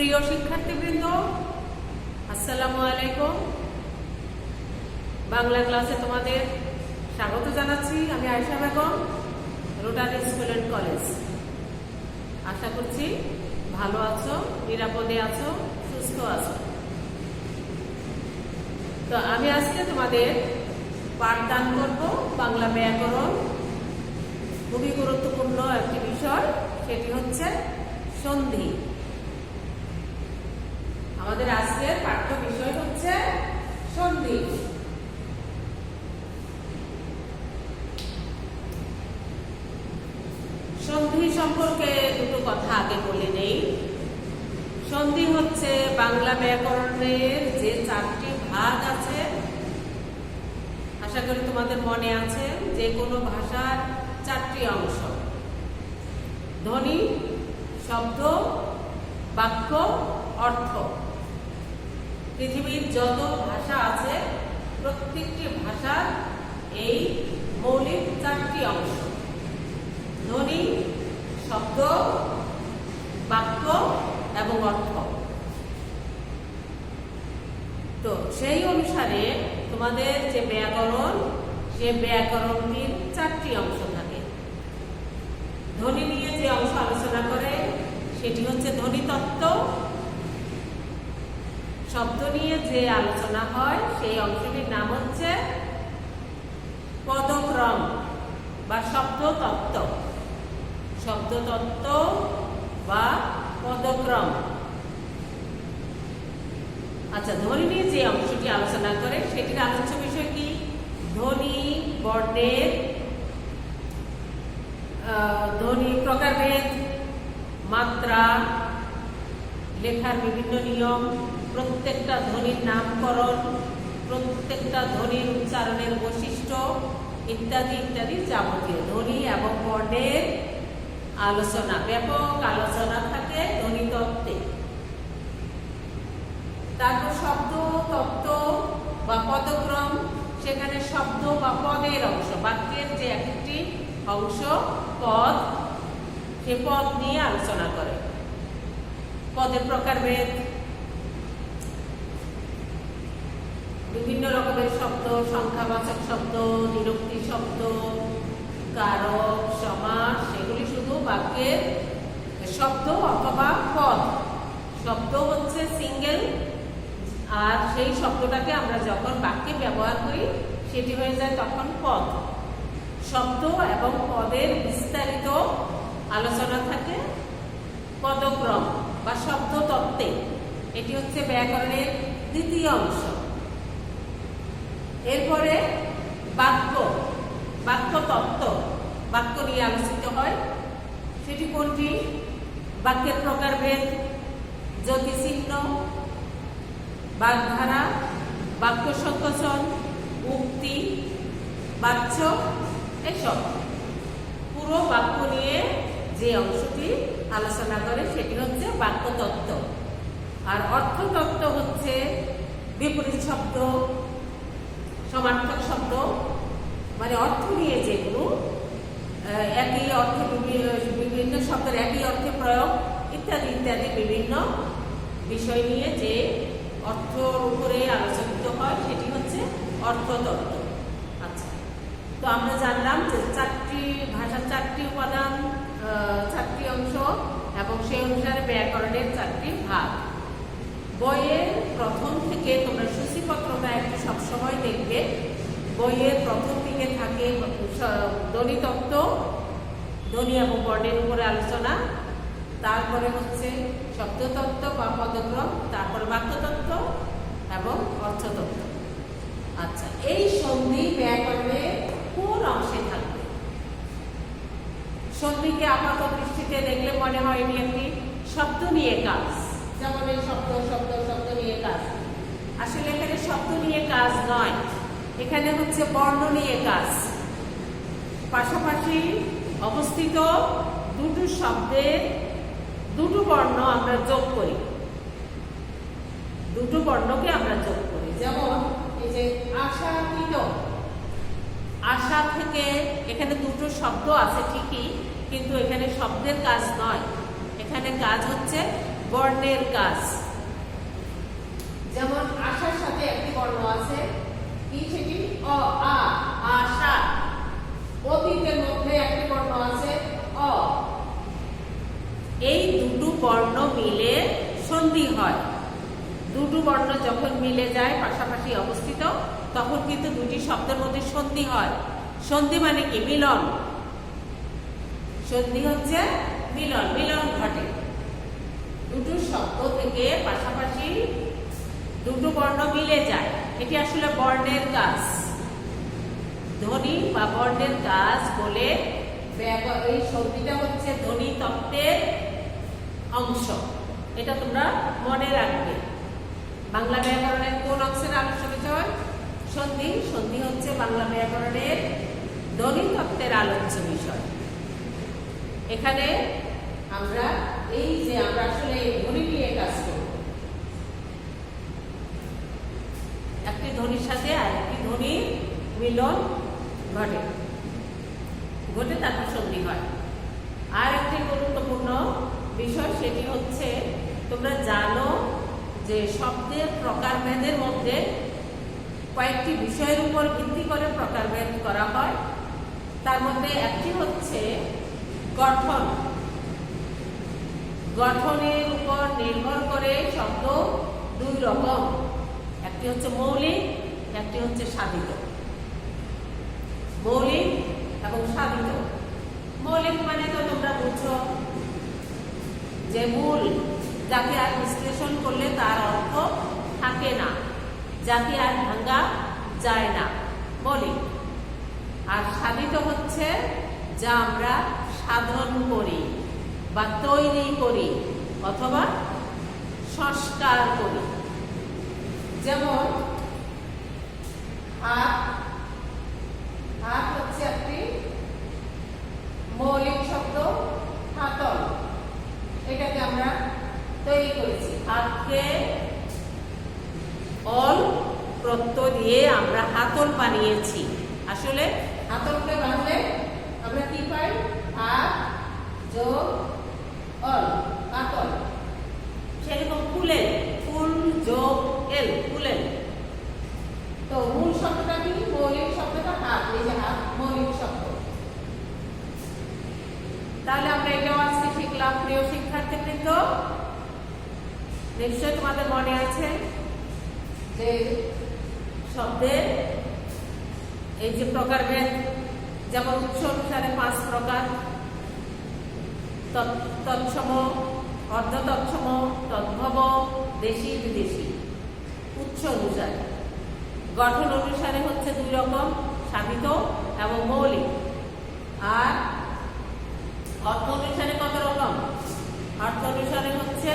প্রিয় শিক্ষার্থীবৃন্দ, আসসালামু আলাইকুম। বাংলা ক্লাসে তোমাদের স্বাগত জানাচ্ছি। আমি Ayesha Begum, Rotary school and college. আশা করছি ভালো আছো, নিরাপদে আছো, সুস্থ আছো। তো আমি আজকে তোমাদের পাঠদান করব বাংলা ব্যাকরণ। খুবই গুরুত্বপূর্ণ একটি বিষয়, সেটি হচ্ছে সন্ধি। আমাদের আজকের পাঠ্য বিষয় হচ্ছে সন্ধি। সন্ধি সম্পর্কে দুটো কথা আগে বলে নেই। সন্ধি হচ্ছে বাংলা ব্যাকরণের যে 4টি ভাগ আছে, আশা করি তোমাদের মনে আছে, যে কোনো ভাষার 4টি অংশ: ধ্বনি, শব্দ, বাক্য, অর্থ। পৃথিবীর যত ভাষা আছে প্রত্যেকটি ভাষার এই মৌলিক 4টি অংশ: ধ্বনি, শব্দ, বাক্য এবং অর্থ। তো সেই অনুসারে তোমাদের যে ব্যাকরণ, সে ব্যাকরণটির 4টি অংশ থাকে। ধ্বনি নিয়ে যে অংশ আলোচনা করে সেটি হচ্ছে ধ্বনিতত্ত্ব। শব্দ নিয়ে যে আলোচনা হয় সেই অংশটির নাম হচ্ছে পদক্রম বা শব্দতত্ত্ব। শব্দতত্ত্ব বা পদক্রম। আচ্ছা, ধ্বনি নিয়ে যে অংশটি আলোচনা করে সেটির আলোচ্য বিষয় কি? ধ্বনি, বর্ণের ধ্বনি প্রকারভেদ, মাত্রা, লেখার বিভিন্ন নিয়ম, প্রত্যেকটা ধ্বনির নামকরণ, প্রত্যেকটা ধ্বনির উচ্চারণের বৈশিষ্ট্য ইত্যাদি ইত্যাদি যাবতীয় ধ্বনি এবং বর্ণের আলোচনা, ব্যাপক আলোচনা থাকে ধ্বনিতত্ত্বে। তারপর শব্দ তত্ত্ব বা পদক্রম, সেখানে শব্দ বা পদের অংশ, বাক্যের যে একটি অংশ পদ, সে পদ নিয়ে আলোচনা করে। পদের প্রকারভেদ, বিভিন্ন রকমের শব্দ, সংখ্যাবাচক শব্দ, নিরুক্তি শব্দ, কারক, সমাস, সেগুলি শুধু বাক্যের শব্দ অথবা পদ। শব্দ হচ্ছে সিঙ্গেল, আর সেই শব্দটাকে আমরা যখন বাক্যে ব্যবহার করি সেটি হয়ে যায় তখন পদ। শব্দ এবং পদের বিস্তারিত আলোচনা থাকে পদক্রম বা শব্দতত্ত্বে। এটি হচ্ছে ব্যাকরণের 2য় অংশ। এরপরে বাক্য, বাক্যতত্ত্ব, বাক্য নিয়ে আলোচিত হয়। সেটি কোনটি? বাক্যের প্রকারভেদ, জ্যোতিচিহ্ন, বাগধারা, বাক্য সংকোচন, উক্তি, বাচ্য, এসব। পুরো বাক্য নিয়ে যে অংশটি আলোচনা করে সেটি হচ্ছে বাক্যতত্ত্ব। আর অর্থতত্ত্ব হচ্ছে বিপরীত শব্দ, সমার্থক শব্দ, মানে অর্থ নিয়ে যেগুলো, একই অর্থে বিভিন্ন শব্দের একই অর্থে প্রয়োগ ইত্যাদি ইত্যাদি বিভিন্ন বিষয় নিয়ে যে অর্থর উপরে আলোচিত হয় সেটি হচ্ছে অর্থতত্ত্ব। আচ্ছা, তো আমরা জানলাম যে 4টি ভাষার 4টি উপাদান, 4টি অংশ এবং সেই অনুসারে ব্যাকরণের 4টি ভাগ। বইয়ের প্রথম থেকে তোমরা সূচিপত্রটা একটু সবসময় দেখবে। বইয়ের প্রথম দিকে থাকে ধ্বনিতত্ত্ব, ধ্বনি এবং বর্ণের উপরে আলোচনা, তারপরে হচ্ছে শব্দতত্ত্ব বা পদক্রম, তারপরে বাক্যতত্ত্ব এবং অর্থতত্ত্ব। আচ্ছা, এই সন্ধি ব্যাকরণের কোন অংশে থাকবে? সন্ধিকে আপাত দৃষ্টিতে দেখলে মনে হয় এটি একটি শব্দ নিয়ে কাজ, যেমন এই শব্দ শব্দ শব্দ নিয়ে কাজ। আসলে এখানে শব্দ নিয়ে কাজ নয়, এখানে হচ্ছে বর্ণ নিয়ে কাজ। পাশাপাশি অবস্থিত দুটো শব্দের দুটো বর্ণ আমরা যোগ করি, দুটো বর্ণকে আমরা যোগ করি। যেমন এই যে আশাতীত, আশা থেকে এখানে দুটো শব্দ আছে ঠিকই, কিন্তু এখানে শব্দের কাজ নয়, এখানে কাজ হচ্ছে বর্ণের কাজ। যেমন আশার সাথে একটি বর্ণ আছে, কি সেটি? অ, আ, আশা। অতীতের মধ্যে একটি বর্ণ আছে, অ। এই দুটো বর্ণ মিলে সন্ধি হয়। দুটো বর্ণ যখন মিলে যায় পাশাপাশি অবস্থিত, তখন কিন্তু দুটি শব্দের মধ্যে সন্ধি হয়। সন্ধি মানে কি? মিলন। সন্ধি হচ্ছে মিলন, মিলন ঘটে। দুটো শব্দ থেকে পাশাপাশি দুটো বর্ণ মিলে যায়, এটি আসলে বর্ণের কাজ। ধ্বনি বা বর্ণের কাজ বলে এই সন্ধিটা হচ্ছে ধ্বনি তত্ত্বের অংশ। এটা তোমরা মনে রাখবে। বাংলা ব্যাকরণের কোন অংশের আলোচ্য বিষয়? সন্ধি। সন্ধি হচ্ছে বাংলা ব্যাকরণের ধ্বনি তত্ত্বের আলোচ্য বিষয়। এখানে আমরা এই যে আমরা আসলে ধ্বনি নিয়ে কাজ করব, একটি ধ্বনির সাথে আরেকটি ধ্বনির মিলন ঘটে তারপর সন্ধি হয়। আর একটি গুরুত্বপূর্ণ বিষয়, সেটি হচ্ছে তোমরা জানো যে শব্দের প্রকারভেদের মধ্যে কয়েকটি বিষয়ের উপর ভিত্তি করে প্রকারভেদ করা হয়। তার মধ্যে একটি হচ্ছে গঠন। গঠনের উপর নির্ভর করে শব্দ দুই রকম, একটি হচ্ছে মৌলিক, একটি হচ্ছে সাধিত। মৌলিক এবং সাধিত। মৌলিক মানে তো তোমরা বুঝছো যে মূল, যাকে আর বিশ্লেষণ করলে তার অর্থ থাকে না, যাকে আর ভাঙা যায় না, মৌলিক। আর সাধিত হচ্ছে যা আমরা সাধন করি বা তৈরি করি অথবা সংস্কার করি। যেমন হাত। হাত হচ্ছে একটি মৌলিক শব্দ, হাতল। এটাকে আমরা তৈরি করেছি। হাতকে অল প্রত্যয় দিয়ে আমরা হাতল বানিয়েছি। আসলে হাতলকে বানালে আমরা কি পাই? হাত যোগ অল, হাতল। সেরকম ফুলেল, ফুল যোগ এল, ফুলেল। তো মূল শব্দটা কি? মৌলিক শব্দটা হাত। এই যে হাত মৌলিক শব্দ। তাহলে আমরা এটাও আজকে শিখলাম। প্রিয় শিক্ষার্থীবৃন্দ, নিশ্চয় তোমাদের মনে আছে যে শব্দের এই যে প্রকারভেদ, যেমন উৎস অনুসারে 5 প্রকার: তৎসম, অর্ধ তৎসম, তদ্ভব, দেশি, বিদেশি। উৎস অনুসারে। গঠন অনুসারে হচ্ছে 2 রকম, সাধিত এবং মৌলিক। আর অর্থ অনুসারে কত রকম? অর্থ অনুসারে হচ্ছে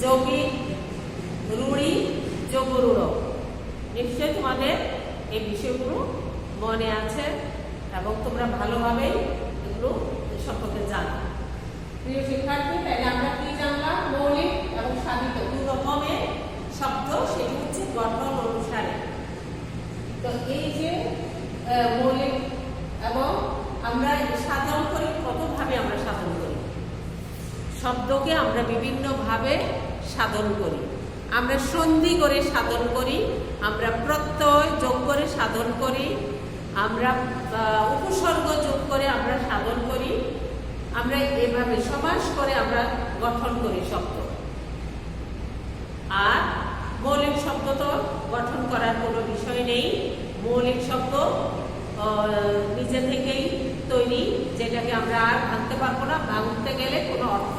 যৌগিক, রূঢ়ি, যোগরূঢ়। নিশ্চয় তোমাদের এই বিষয়গুলো মনে আছে এবং তোমরা ভালোভাবে এগুলো সম্পর্কে জানো। প্রিয় শিক্ষার্থী, তাহলে আমরা কি জানলাম? মৌলিক এবং সাধিত 2 রকমের শব্দ, সেটি হচ্ছে গঠন অনুসারে। তো এই যে মৌলিক এবং আমরা সাধন করি, কতভাবে আমরা সাধন করি? শব্দকে আমরা বিভিন্নভাবে সাধন করি। আমরা সন্ধি করে সাধন করি, আমরা প্রত্যয় যোগ করে সাধন করি, আমরা উপসর্গ যোগ করে আমরা সাধন করি, আমরা এভাবে সমাস করে আমরা গঠন করি শব্দ। আর মৌলিক শব্দ তো গঠন করার কোনো বিষয় নেই। মৌলিক শব্দ নিজে থেকেই তৈরি, যেটাকে আমরা আর ভাঙতে পারবো না, ভাঙতে গেলে কোনো অর্থ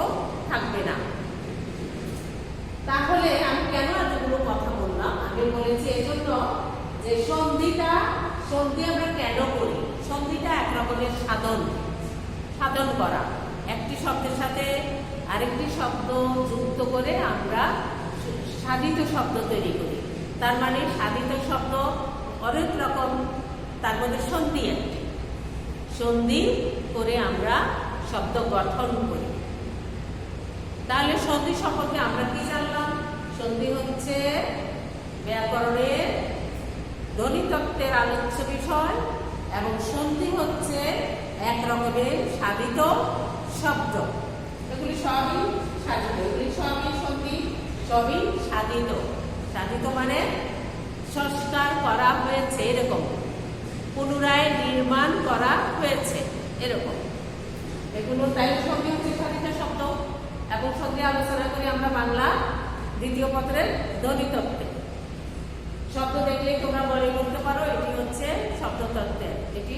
থাকবে না। তাহলে আমি কেন এতগুলো কথা বললাম? আমি বলেছি এজন্য যে সন্ধি আমরা কেন করি? সন্ধিটা এক রকমের সাধন করা। একটি শব্দের সাথে আরেকটি শব্দ যুক্ত করে আমরা সাধিত শব্দ তৈরি করি। তার মানে সাধিত শব্দ অনেক রকম, তার মধ্যে সন্ধি একটি। সন্ধি করে আমরা শব্দ গঠন করি। তাহলে সন্ধি সম্পর্কে আমরা কি জানলাম? সন্ধি হচ্ছে ব্যাকরণের ধ্বনিতত্ত্বের আলোচ্য বিষয় এবং সন্ধি হচ্ছে এক রকমের সাধিত শব্দ। এগুলি সবই সাধিত, এগুলি সবই সবই সাধিত। সাধিত মানে সংস্কার করা হয়েছে, এরকম পুনরায় নির্মাণ করা হয়েছে, এরকম এগুলো। তাই সন্ধি হচ্ছে সাধিত শব্দ। এবং সন্ধি আলোচনা করি আমরা বাংলা দ্বিতীয় পত্রের ধ্বনিতত্ত্বে। শব্দ দেখলেই তোমরা মনে করতে পারো এটি হচ্ছে শব্দতত্ত্বের, এটি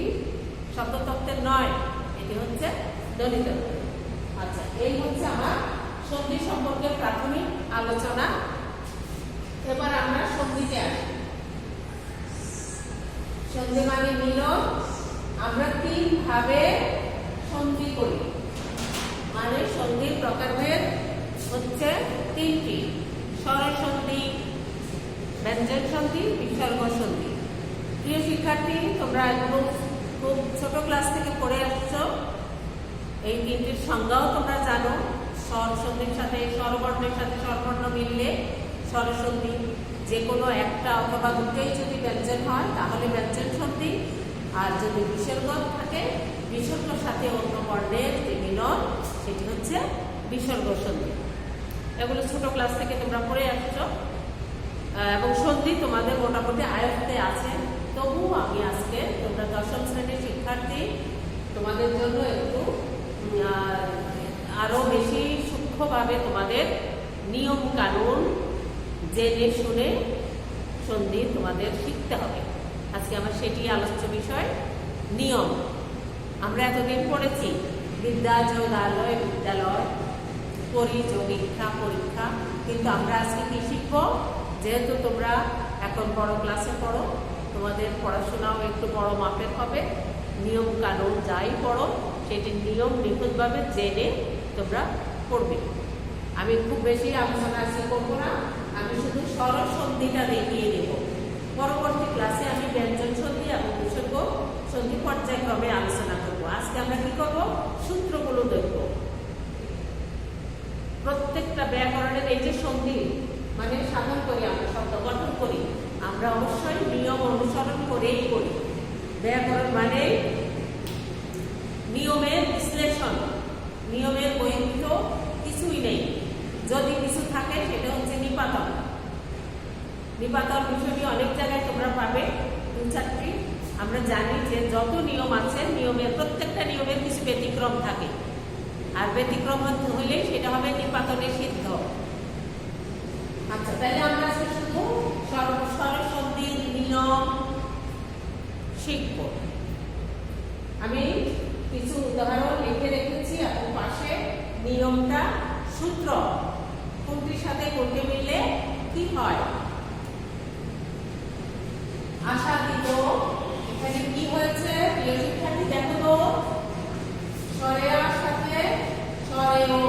শব্দতত্ত্বের নয়, এটি হচ্ছে ধ্বনিতত্ত্বের। আচ্ছা, এই হচ্ছে আমার সন্ধি সম্পর্কে প্রাথমিক আলোচনা। এবার আমরা সন্ধিতে আসি। সন্ধি মানে মিলন। আমরা 3 ভাবে সন্ধি করি, মানে সন্ধির প্রকারভেদ হচ্ছে 3টি: স্বরসন্ধি, ব্যঞ্জন সন্ধি, বিসর্গ সন্ধি। প্রিয় শিক্ষার্থী, তোমরা খুব ছোট ক্লাস থেকে পড়ে আসছো, এই 3টির সংজ্ঞাও তোমরা জানো। স্বর সন্ধির সাথে স্বরবর্ণের সাথে স্বরবর্ণ মিললে স্বরসন্ধি, যে কোনো একটা অথবা দুটোই যদি ব্যঞ্জন হয় তাহলে ব্যঞ্জন সন্ধি, আর যদি বিসর্গ থাকে বিসর্গের সাথে অন্য বর্ণের যে মিলন সেটি হচ্ছে বিসর্গ সন্ধি। এগুলো ছোট ক্লাস থেকে তোমরা পড়ে আসছো এবং সন্ধি তোমাদের মোটামুটি আয়ত্তে আছে। তবু আমি আজকে, তোমরা 10ম শ্রেণীর শিক্ষার্থী, তোমাদের জন্য একটু আরো বেশি সূক্ষ্মভাবে তোমাদের নিয়ম কানুন জেনে শুনে সন্ধি তোমাদের শিখতে হবে। আজকে আমার সেটি আলোচ্য বিষয়, নিয়ম। আমরা এতদিন পড়েছি বিদ্যা যোগালয়, বিদ্যালয়, পরিযোগিক্ষা, পরীক্ষা, কিন্তু আমরা আজকে কি শিখবো? যেহেতু তোমরা এখন বড় ক্লাসে পড়ো, তোমাদের পড়াশোনাও একটু বড় মাপের হবে। নিয়ম কানুন যাই পড়ো সেটি নিয়ম নিখুঁতভাবে জেনে তোমরা পড়বে। আমি খুব বেশি আলোচনা আজকে করবো না, আমি শুধু স্বরসন্ধিটা দেখিয়ে দেব। পরবর্তী ক্লাসে আমি ব্যঞ্জন সন্ধি এবং বিসর্গ সন্ধি পর্যায়ক্রমে আলোচনা করব। আজকে আমরা কি করব? সূত্রগুলো দেখব। প্রত্যেকটা ব্যাকরণের এই যে সন্ধি মানে সাধন করি, আমরা শব্দ গঠন করি, আমরা অবশ্যই নিয়ম অনুসরণ করেই করি। ব্যাকরণ মানে নিয়মের বিশ্লেষণ, নিয়মের বৈধ কিছুই নেই। যদি কিছু থাকে সেটা হচ্ছে নিপাতন। নিপাতন বিষয়টি অনেক জায়গায় তোমরা পাবে, 2-4টি। আমরা জানি যে যত নিয়ম আছে, নিয়মের প্রত্যেকটা নিয়মের কিছু ব্যতিক্রম থাকে, আর ব্যতিক্রম হইলে সেটা হবে নিপাতনে সিদ্ধ। আচ্ছা, তাহলে আমরা আজকে শুধু স্বরসন্ধির নিয়ম শিখব। আমি কিছু উদাহরণ লিখে রেখেছি এবং পাশে নিয়মটা, সূত্র কোনটির সাথে কোনটি মিললে কি হয়। আশাদিত, এখানে কি হয়েছে প্রিয় শিক্ষার্থী দেখো তো, স্বরের সাথে স্বরেও।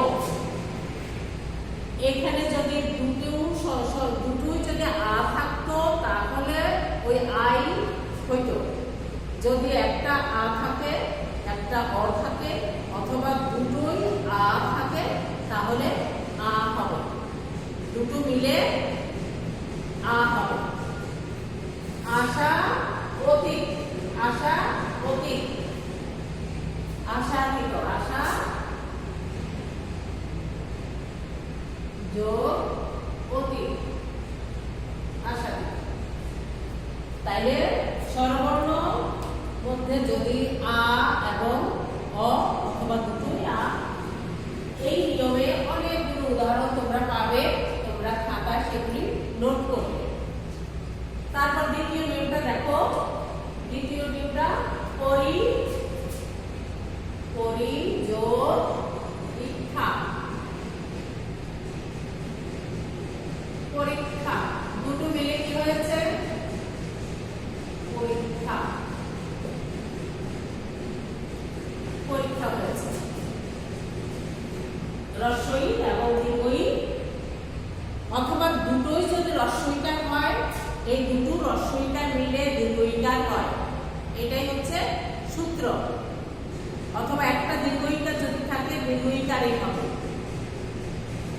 এখানে যদি দুটোই যদি আ থাকতো তাহলে ওই আই হইতো। যদি একটা আ থাকে, একটা অ থাকে, অথবা দুটোই আ থাকে তাহলে আ হবে। দুটো মিলে আ হবে। আশা অতীত, আশা অতীত, আশাতীত, আশা যোগ অতীত, আশাতীত। তাইলে স্বরবর্ণ মধ্যে যদি আ এবং অ অথবা দুটোই আ, এই নিয়মে অনেকগুলো উদাহরণ তোমরা পাবে। তোমরা খাতায় সেগুলি নোট করবে। তারপর দ্বিতীয় নিয়মটা দেখো। দ্বিতীয় নিয়মটা পরিযোগিক্ষা, পরীক্ষা। দুটো মিলে কি হয়েছে? পরীক্ষা, পরীক্ষা হয়েছে। রস্বই এবং দীর্ঘই, অথবা দুটোই যদি রস্বইকার হয়, এই দুটো রস্বইকার মিলে দীর্ঘইকার হয়, এটাই হচ্ছে সূত্র। অথবা একটা দীর্ঘইকার যদি থাকে দীর্ঘইকারই হবে।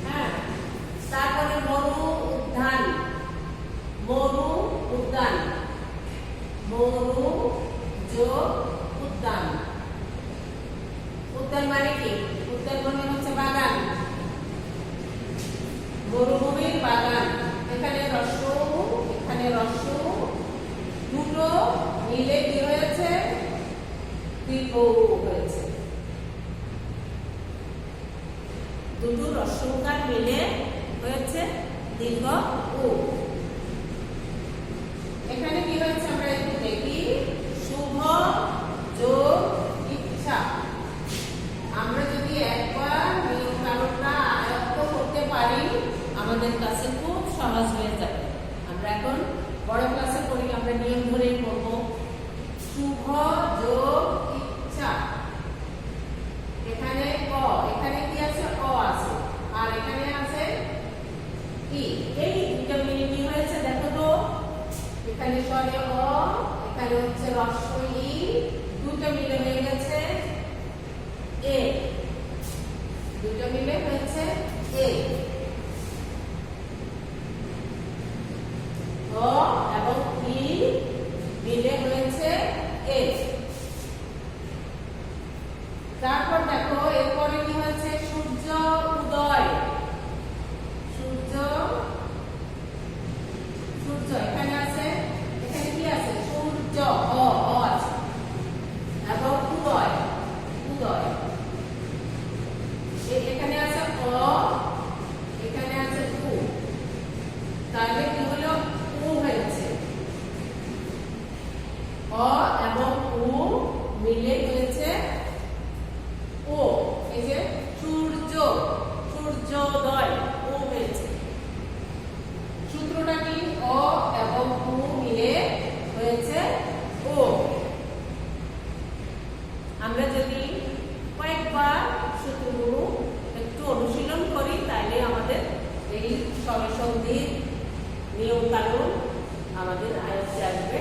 হ্যাঁ, তারপরে মরু উদ্যান, মরু উদ্যান, মরু যোগ উদ্যান। উদ্যান মানে কি? উদ্যান মানে হচ্ছে বাগান। মরুভূমির বাগান, এখানে রস্য, এখানে রস্য, দুটো মিলে কি হয়েছে? দীর্ঘ হয়েছে। দুটো রস্যকার মিলে হয়েছে দীর্ঘ উ। এখানে কি হয়েছে আমরা একটু দেখি। শুভ যোগ ইচ্ছা। আমরা যদি একবার নিয়ম কানুনটা আয়ত্ত করতে পারি আমাদের কাছে খুব সহজ হয়ে যাবে। আমরা এখন বড় ক্লাসে পড়ি, আমরা নিয়ম ধরেই পড়ব। শুভ যোগ ইচ্ছা, এখানে ক, এখানে কি আছে? অ আছে, আর এখানে আছে ই। এই দুটো মিলে কি হয়েছে দেখো তো। এখানে স্বরে অ, এখানে হচ্ছে রস্য ই, দুটো মিলে হয়ে গেছে এ। দুটো মিলে হয়েছে এ। অ এবং ই মিলে হয়েছে এ। তারপর দেখো এরপরে কি হয়েছে? সূর্য উদয়। সূর্য, সূর্য এখানে আছে, এখানে কি আছে? সূর্য, অ, অ আছে, এবং উদয়, উদয়। এখানে আছে অ, এখানে আছে উ, তাহলে কি হলো? উ হয়েছে। অ এবং উ মিলে হয়েছে ও। এই যে সূর্য, সূর্যোদয়, ও হয়েছে। সূত্রটা কি? অ এবং উ মিলে হয়েছে ও। আমরা যদি কয়েকবার সূত্রগুলো একটু অনুশীলন করি তাহলে আমাদের এই স্বরসন্ধির নিয়ম কানুন আমাদের আয়ত্তে আসবে।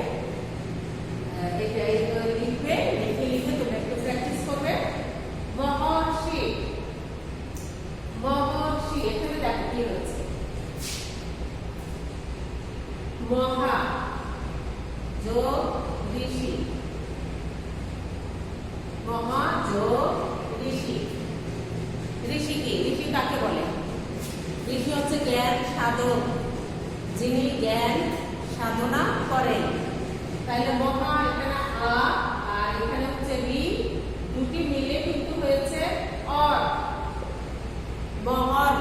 এটা লিখবে, লিখে লিখে তোমরা একটু প্র্যাকটিস করবে। মহর্ষি, মহর্ষি, এখানে দেখো কি হয়েছে? মহা যোগ ঋষি, মহা যোগ ঋষি। ঋষি কি? ঋষি কাকে বলে? ঋষি হচ্ছে জ্ঞান সাধক, যিনি জ্ঞান সাধনা করেন। তাহলে মহা এখানে আ, আর এখানে হচ্ছে রি, দুটি মিলে কিন্তু হয়েছে অর। মহর,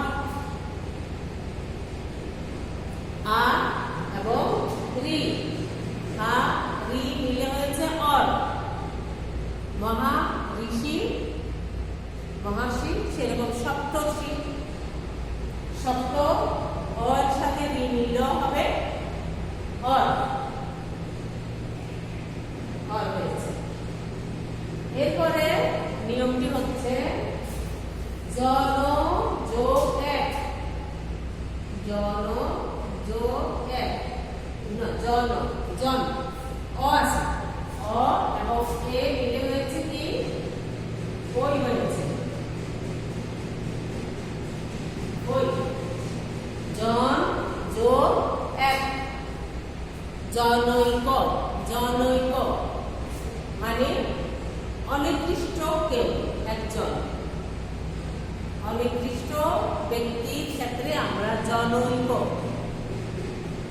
আ এবং রি, আ রি মিলে হয়েছে অর। মহা ঋষি, মহর্ষি, সেরকম সপ্তর্ষি। সপ্ত, অর সাথে রি মিললেও হবে অর, অর হয়েছে। এরপরে নিয়মটি হচ্ছে জন যোগ এক। জন যোগ এক, জন, জন, অ আছে, অ এবং এ মিলে হয়েছে কি? ওই হয়েছে, ওই। জন যোগ এক, জনৈক। জনৈক মানে অনির্দিষ্ট কেউ, একজন। অনির্দিষ্ট ব্যক্তির ক্ষেত্রে আমরা জনৈক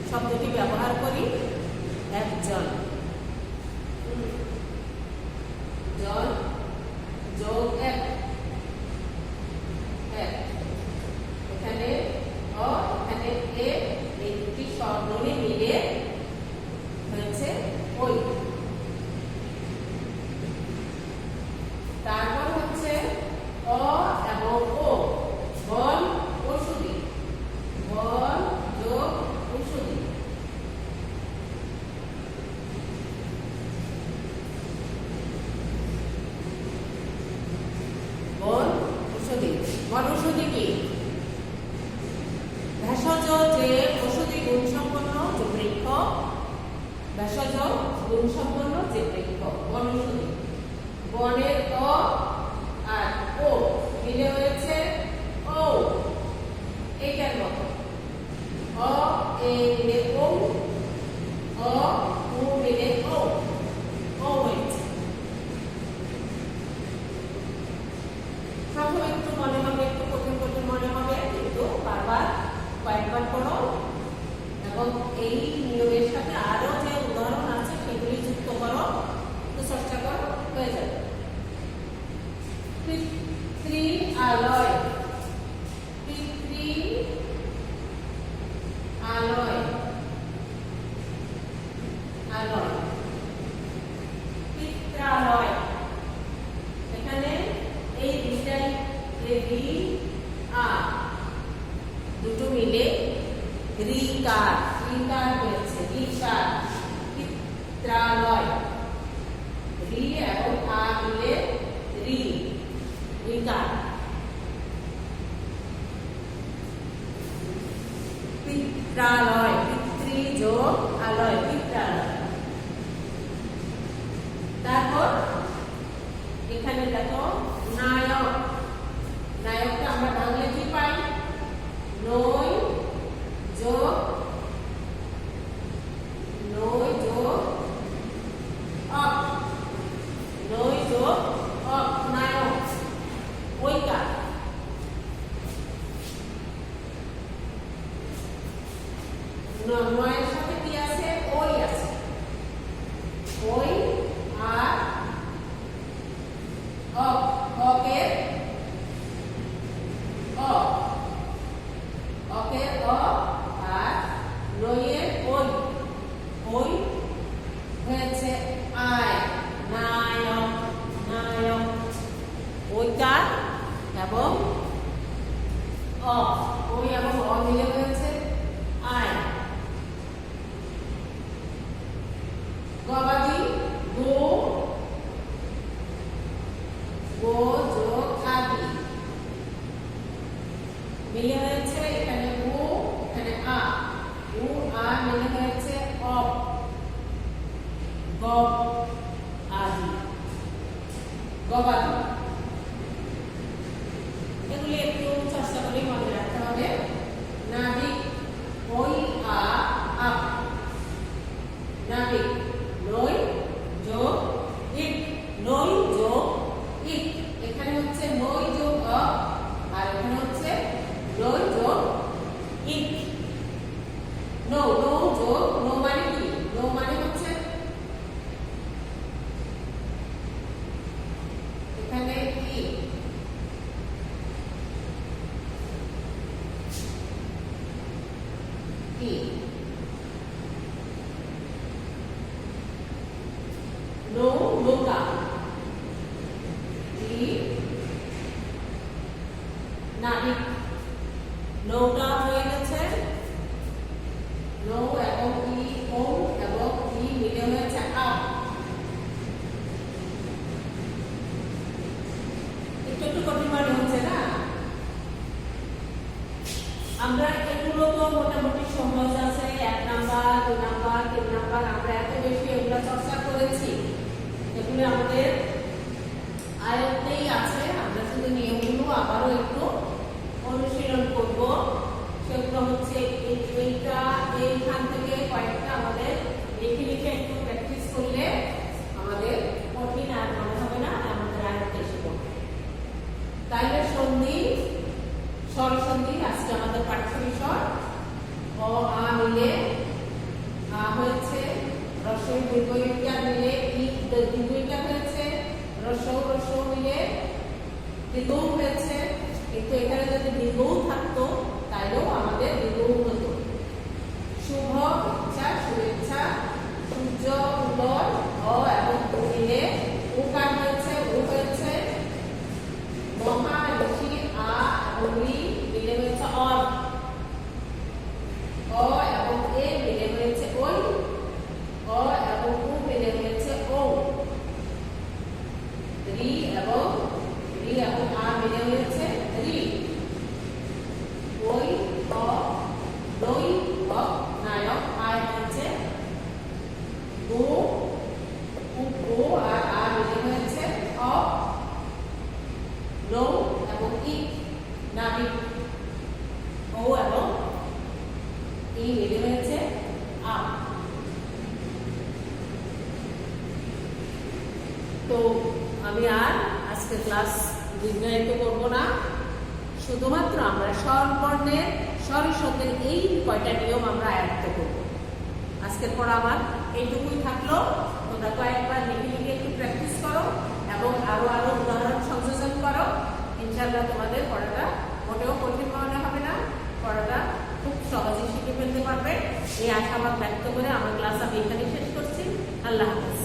শব্দটি ব্যবহার করি। একজন, জন যোগ এক, এক। এখানে অ, এখানে এ, এই দুটি স্বরধ্বনি মিলে হয়েছে ওই। তারপর হচ্ছে অ এবং ও, বন ঔষধি, বন যোগ ঔষধি। বন ঔষধি, বন ঔষধি কি? ভেষজ যে ঔষধি গুণ সম্পন্ন যে বৃক্ষ, ভেষজ গুণ সম্পন্ন যে বৃক্ষ, বন ঔষধি। বনের অ আর ও মিলে হয়েছে ও, এইটার মতো। অ এ মিলে ও, অ উ মিলে ও, ও হয়েছে। প্রথমে একটু মনে হবে, একটু কঠিন কঠিন মনে হবে, কিন্তু বারবার মিলে রিকার রিকার হয়েছে রিকার চিত্রালয় রি এবং আ মিলে রি রিকার পিত্রালয় পিতৃ যোগ আলয় পিত্রালয়। তারপর এখানে দেখো নায়ক নায়কটা আমরা বাংলা কি পাই নই যোগ অক নই যোগ অক নায়ক ওইটা নয়ের সাথে কি আছে ওই আছে ওই আর অক অকের অ অকের অ আর নয়ের ওই ওই হয়েছে আয় নায়ক নায়ক ওইটা এবং অ ওই এবং অ মিলে হয়েছে আয়। গবাদি গো গো যোগ আদি মিলে হয়েছে এখানে উ এখানে আ উ আ মিলে হয়েছে অপ গব আদি গবাদি। এগুলি একটু চর্চা করে মনে রাখতে হবে। নাবিক ওই আ আপ নাবিক নই যোগ ইক নই যোগ ইক এখানে হচ্ছে নই যোগ অ আর এখানে হচ্ছে নই যোগ ইক নো নো যোগ নো মানে কি নো মানে হচ্ছে এখানে ই ই নো নৌকা ই নাবিক নৌকা হয়ে গেছে নৌ এবং ই ও এবং ই মিলে হয়েছে আপ একটু একটু কঠিন মনে হচ্ছে না আমরা এগুলো তো মোটামুটি সহজ আছে 1 নাম্বার 2 নাম্বার 3 নাম্বার আমরা এত বেশি এগুলো চর্চা করেছি এগুলো আমাদের আয়ত্তেই আছে আমরা শুধু নিয়মগুলো আবারও একটু অনুশীলন করব সেগুলো হচ্ছে এইটা এইখান থেকে কয়েকটা আমাদের লিখে লিখে একটু প্র্যাকটিস করলে আমাদের কঠিন আর মনে হবে না আমাদের আয়ত্তে এসে পড়বে। তাইলে সন্ধি স্বরসন্ধি আজকে আমাদের পাঠ্য বিষয় অ আ মিলে আ হয়েছে রসই দীর্ঘইটা মিলে ই দীর্ঘইটা হয়েছে রসৌ মিলে দীর্ঘ হয়েছে কিন্তু এখানে যদি দীর্ঘ থাকতো তাইলেও আমাদের দীর্ঘ হতো। শুভ ইচ্ছা শুভেচ্ছা সূর্য উদয় অ এবং মিলে উকার হয়েছে ও হয়েছে মহা ঋষি আ এবং রি মিলে হয়েছে অর অ এবং এ মিলে হয়েছে ওই অ এবং উ মিলে হয়েছে ও রি এবং আ মিলে হয়েছে রি ওই অ নই অ নায়ক আয় হয়েছে গো ও আর আ মিলে হয়েছে অ নৌ এবং ই নাবিক ও এবং ই মিলে হয়েছে আ। তো আমি আর আজকে ক্লাস দীর্ঘায়িত করব না শুধুমাত্র আমরা স্বরবর্ণের স্বরসন্ধের এই কয়টা নিয়ম আমরা আয়ত্ত করব। আজকের পর আমার এইটুকুই থাকলো তোমরা কয়েকবার লিখে লিখে একটু প্র্যাকটিস করো এবং আরো উদাহরণ সংযোজন করো ইনশাআল্লাহ তোমাদের পড়াটা মোটেও কঠিন মনে হবে না পড়াটা খুব সহজেই শিখে ফেলতে পারবে এই আশাবাদ ব্যক্ত করে আমার ক্লাস আমি এখানে শেষ করছি। আল্লাহ হাফেজ।